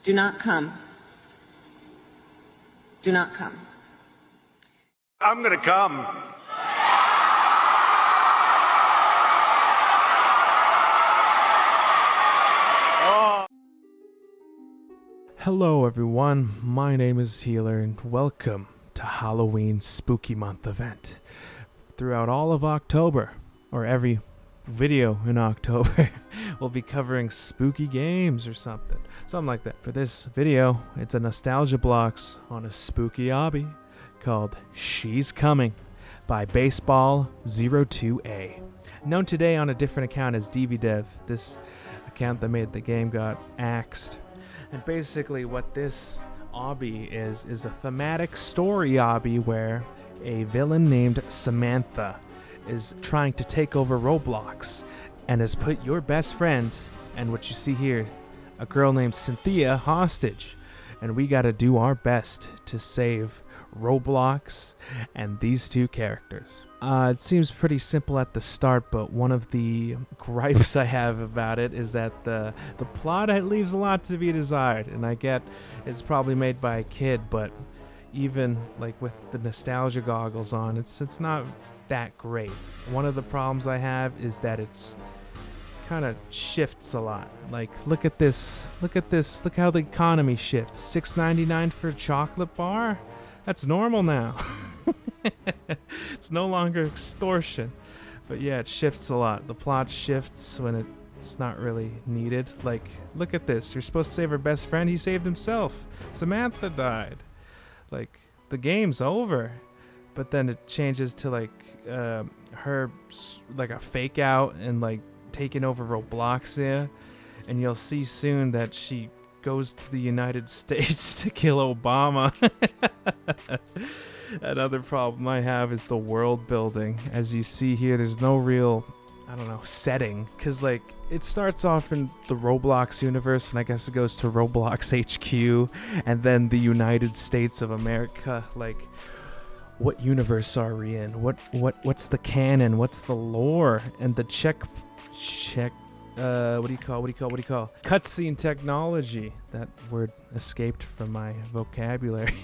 Do not come. Do not come. I'm gonna come. Hello everyone, my name is Healer and welcome to Halloween Spooky Month event. Throughout all of October, or every video in October, we'll be covering spooky games or something like that. For this video, it's a NOSTALGIABLOX on a spooky obby called She's Coming by Baseball02a. Known today on a different account as DVDev, this account that made the game got axed. And basically what this obby is a thematic story obby where a villain named Samantha is trying to take over Roblox and has put your best friend, and what you see here, a girl named Cynthia, hostage. And we gotta do our best to save Roblox and these two characters. It seems pretty simple at the start, but one of the gripes I have about it is that the plot leaves a lot to be desired. And I get it's probably made by a kid, but even like with the nostalgia goggles on, it's not that great. One of the problems I have is that it's kind of shifts a lot. Like, look at this, look how the economy shifts. $6.99 for a chocolate bar? That's normal now. It's no longer extortion. But yeah, it shifts a lot. The plot shifts when it's not really needed. Like, look at this. You're supposed to save her best friend. He saved himself. Samantha died. Like, the game's over. But then it changes to like her like a fake out and like taking over Roblox here. And you'll see soon that she goes to the United States to kill Obama. Another problem I have is the world building. As you see here, there's no real, setting. Because, like, it starts off in the Roblox universe, and I guess it goes to Roblox HQ, and then the United States of America. Like, what universe are we in? What's the canon? What's the lore? And the what do you call cutscene technology. That word escaped from my vocabulary.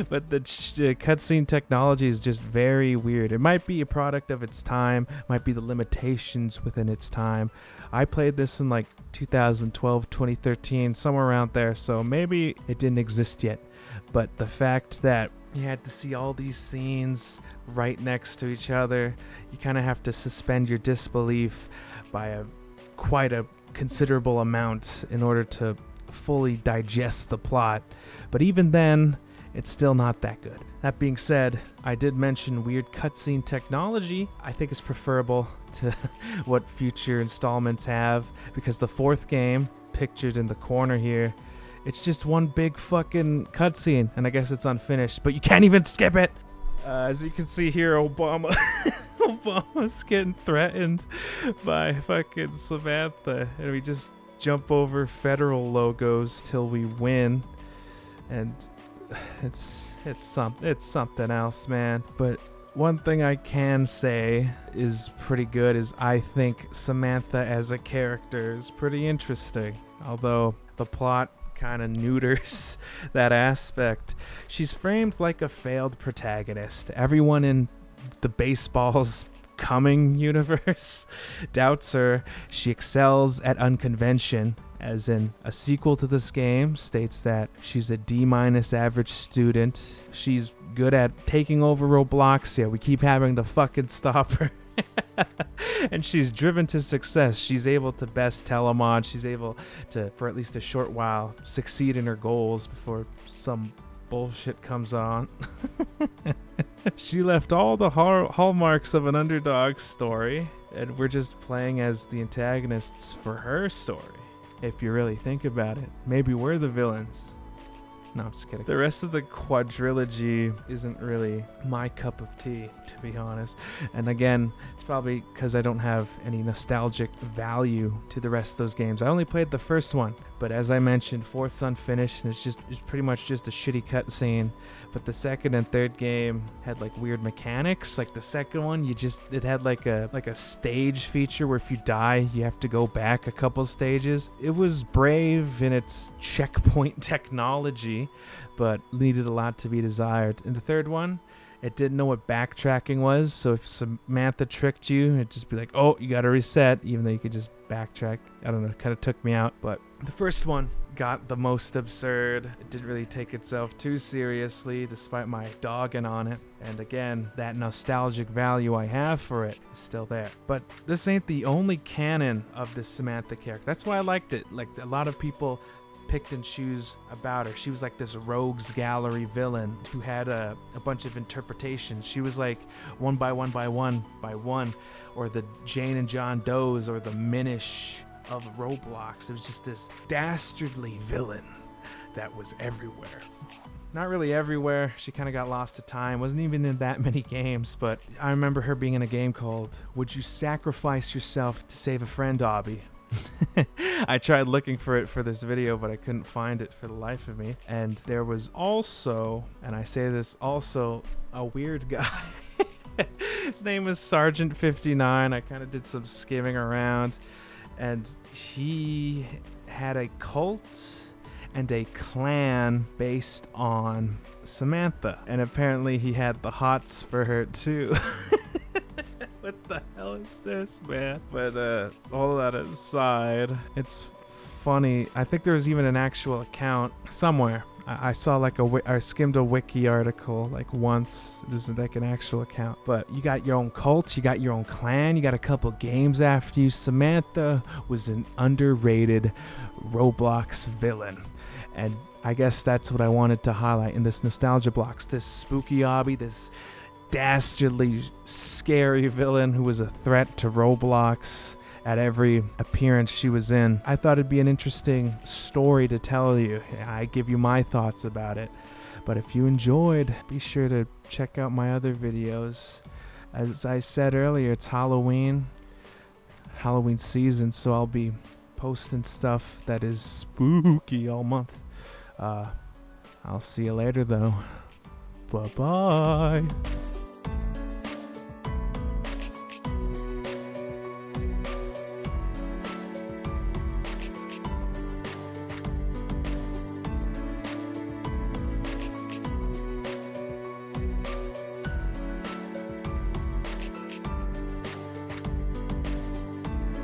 But the cutscene technology is just very weird. It might be a product of its time, might be the limitations within its time. I played this in like 2012, 2013, somewhere around there, so maybe it didn't exist yet. But the fact that you had to see all these scenes right next to each other, you kind of have to suspend your disbelief by quite a considerable amount in order to fully digest the plot. But even then, it's still not that good. That being said, I did mention weird cutscene technology. I think it's preferable to what future installments have, because the fourth game, pictured in the corner here, it's just one big fucking cutscene, and I guess it's unfinished, but you can't even skip it. As you can see here, Obama's getting threatened by fucking Samantha, and we just jump over federal logos till we win, and it's something else, man. But one thing I can say is pretty good is I think Samantha as a character is pretty interesting, although the plot kind of neuters that aspect. She's framed like a failed protagonist. Everyone in the Baseball's Coming universe doubts her. She excels at unconvention, as in a sequel to this game states that she's a D- average student. She's good at taking over Roblox. Yeah, we keep having to fucking stop her. And she's driven to success. She's able to best telemod. She's able to, for at least a short while, succeed in her goals before some bullshit comes on. She left all the hallmarks of an underdog story, and we're just playing as the antagonists for her story. If you really think about it, maybe we're the villains. No, I'm just kidding. The rest of the quadrilogy isn't really my cup of tea, to be honest. And again, it's probably because I don't have any nostalgic value to the rest of those games. I only played the first one, But as I mentioned, fourth's unfinished, and it's pretty much just a shitty cutscene. But the second and third game had like weird mechanics. Like the second one, it had like a stage feature where if you die, you have to go back a couple stages. It was brave in its checkpoint technology, but needed a lot to be desired. In the third one, it didn't know what backtracking was, so if Samantha tricked you, it'd just be like, oh, you gotta reset, even though you could just backtrack. I don't know, it kind of took me out. But the first one got the most absurd. It didn't really take itself too seriously, despite my dogging on it. And again, that nostalgic value I have for it is still there. But this ain't the only canon of this Samantha character. That's why I liked it. Like, a lot of people picked and choose about her. She was like this rogues gallery villain who had a bunch of interpretations. She was like one by one, or the Jane and John Does, or the Minish of Roblox. It was just this dastardly villain that was everywhere. Not really everywhere. She kind of got lost to time. Wasn't even in that many games, but I remember her being in a game called Would You Sacrifice Yourself to Save a Friend, Obby? I tried looking for it for this video, but I couldn't find it for the life of me. And there was also, and I say this also, a weird guy. His name was Sergeant 59. I kind of did some skimming around, and he had a cult and a clan based on Samantha, and apparently he had the hots for her too. What the hell is this, man? But all that aside, it's funny. I think there was even an actual account somewhere. I saw like I skimmed a wiki article like once. It was like an actual account. But you got your own cult, you got your own clan, you got a couple games after you. Samantha was an underrated Roblox villain. And I guess that's what I wanted to highlight in this nostalgia blocks. This spooky obby, this dastardly, scary villain who was a threat to Roblox at every appearance she was in. I thought it'd be an interesting story to tell you. I give you my thoughts about it. But if you enjoyed, be sure to check out my other videos. As I said earlier, it's Halloween season, so I'll be posting stuff that is spooky all month. I'll see you later though. Bye-bye.